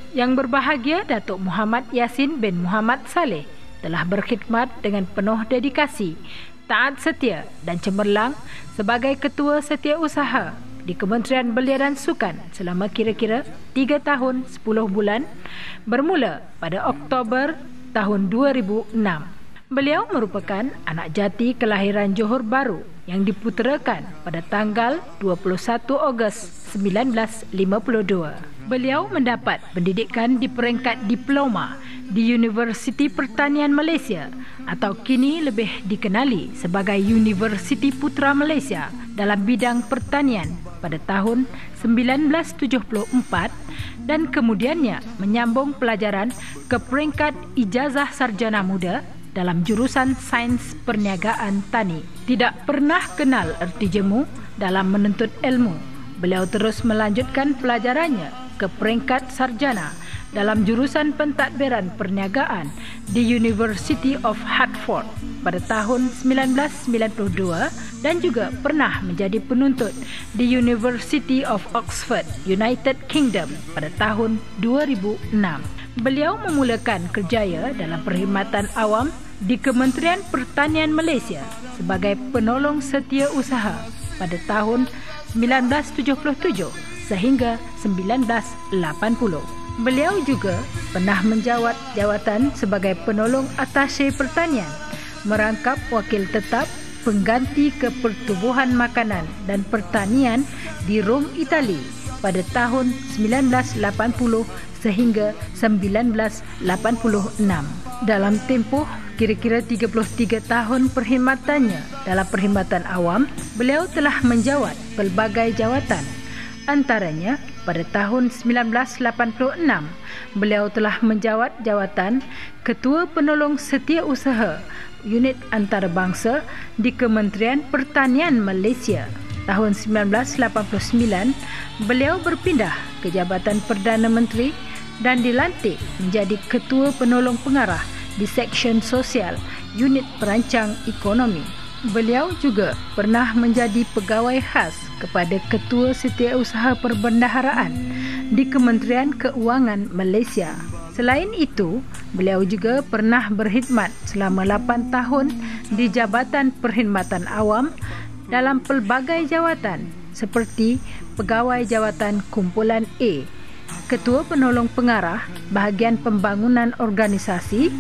Yang berbahagia Datuk Muhammad Yassin bin Muhammad Saleh telah berkhidmat dengan penuh dedikasi, taat setia dan cemerlang sebagai Ketua Setiausaha di Kementerian Belia dan Sukan selama kira-kira 3 tahun 10 bulan bermula pada Oktober tahun 2006. Beliau merupakan anak jati kelahiran Johor Bahru yang diputerakan pada tanggal 21 Ogos 1952. Beliau mendapat pendidikan di peringkat diploma di Universiti Pertanian Malaysia atau kini lebih dikenali sebagai Universiti Putra Malaysia dalam bidang pertanian pada tahun 1974 dan kemudiannya menyambung pelajaran ke peringkat ijazah sarjana muda dalam jurusan Sains Perniagaan Tani. Tidak pernah kenal erti jemu dalam menuntut ilmu. Beliau terus melanjutkan pelajarannya ke peringkat sarjana dalam jurusan Pentadbiran Perniagaan di University of Hertford pada tahun 1992 dan juga pernah menjadi penuntut di University of Oxford, United Kingdom pada tahun 2006. Beliau memulakan kerjaya dalam perkhidmatan awam di Kementerian Pertanian Malaysia sebagai penolong setiausaha pada tahun 1977 sehingga 1980. Beliau juga pernah menjawat jawatan sebagai penolong atashe pertanian, merangkap wakil tetap pengganti kepertubuhan makanan dan pertanian di Rom, Itali pada tahun 1980 sehingga 1986. Dalam tempoh kira-kira 33 tahun perkhidmatannya dalam perkhidmatan awam, beliau telah menjawat pelbagai jawatan. Antaranya, pada tahun 1986, beliau telah menjawat jawatan Ketua Penolong Setiausaha Unit Antarabangsa di Kementerian Pertanian Malaysia. Tahun 1989, beliau berpindah ke Jabatan Perdana Menteri dan dilantik menjadi Ketua Penolong Pengarah di Seksyen Sosial Unit Perancang Ekonomi. Beliau juga pernah menjadi pegawai khas kepada Ketua Setiausaha Perbendaharaan di Kementerian Keuangan Malaysia. Selain itu, beliau juga pernah berkhidmat selama 8 tahun di Jabatan Perkhidmatan Awam dalam pelbagai jawatan seperti Pegawai Jawatan Kumpulan A, Ketua Penolong Pengarah Bahagian Pembangunan Organisasi,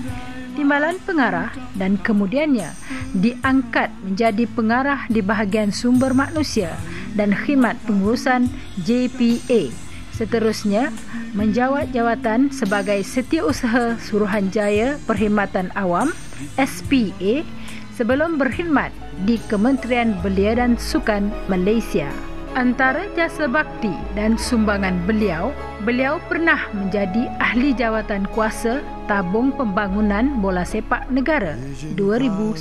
Timbalan Pengarah dan kemudiannya diangkat menjadi pengarah di bahagian Sumber Manusia dan Khidmat Pengurusan JPA. Seterusnya, menjawat jawatan sebagai Setiausaha Suruhanjaya Perkhidmatan Awam SPA sebelum berkhidmat di Kementerian Belia dan Sukan Malaysia. Antara jasa bakti dan sumbangan beliau pernah menjadi ahli jawatan kuasa Tabung Pembangunan Bola Sepak Negara 2010.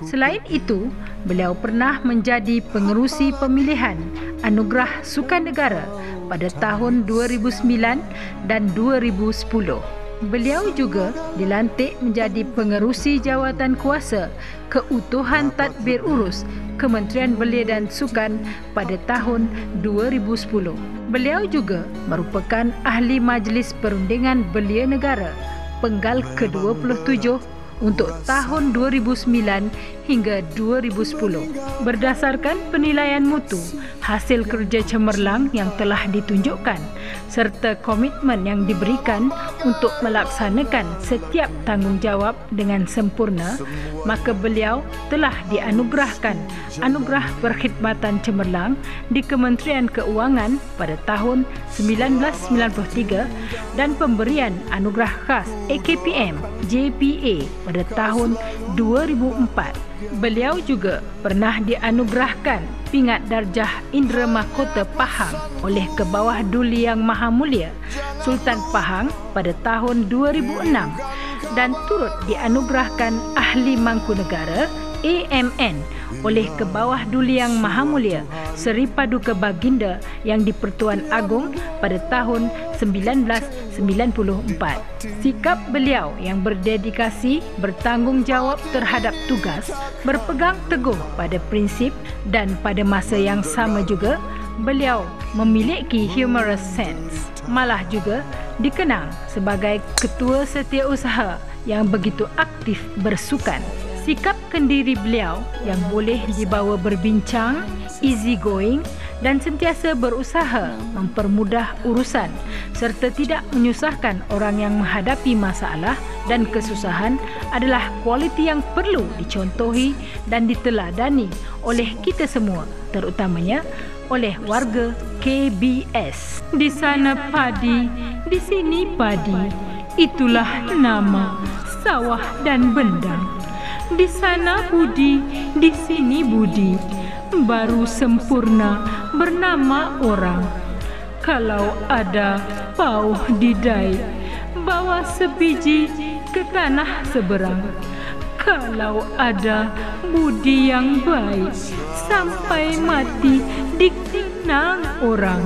Selain itu, beliau pernah menjadi pengerusi pemilihan Anugerah Sukan Negara pada tahun 2009 dan 2010. Beliau juga dilantik menjadi pengerusi jawatan kuasa Keutuhan Tadbir Urus Kementerian Belia dan Sukan pada tahun 2010. Beliau juga merupakan ahli Majlis Perundingan Belia Negara Penggal ke-27 untuk tahun 2009 hingga 2010. Berdasarkan penilaian mutu, hasil kerja cemerlang yang telah ditunjukkan serta komitmen yang diberikan untuk melaksanakan setiap tanggungjawab dengan sempurna, maka beliau telah dianugerahkan Anugerah Perkhidmatan Cemerlang di Kementerian Keuangan pada tahun 1993 dan pemberian Anugerah Khas AKPM JPA pada tahun 2004. Beliau juga pernah dianugerahkan Pingat Darjah Indra Mahkota Pahang oleh Kebawah Duli Yang Maha Mulia Sultan Pahang pada tahun 2006 dan turut dianugerahkan Ahli Mangkunegara AMN oleh Kebawah Duli Yang Maha Mulia Seri Paduka Baginda Yang di-Pertuan Agong pada tahun 1994. Sikap beliau yang berdedikasi, bertanggungjawab terhadap tugas, berpegang teguh pada prinsip dan pada masa yang sama juga beliau memiliki humorous sense. Malah juga dikenal sebagai ketua setiausaha yang begitu aktif bersukan. Sikap kendiri beliau yang boleh dibawa berbincang, easy going dan sentiasa berusaha mempermudah urusan serta tidak menyusahkan orang yang menghadapi masalah dan kesusahan adalah kualiti yang perlu dicontohi dan diteladani oleh kita semua, terutamanya oleh warga KBS. Di sana padi, di sini padi, itulah nama sawah dan bendang. Di sana budi, di sini budi, baru sempurna bernama orang. Kalau ada pauh didai, bawa sebiji ke tanah seberang. Kalau ada budi yang baik, sampai mati dikenang orang.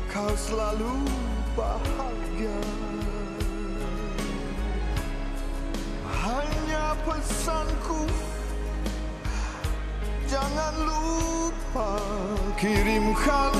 Kau selalu bahagia. Hanya pesanku, jangan lupa kirimkan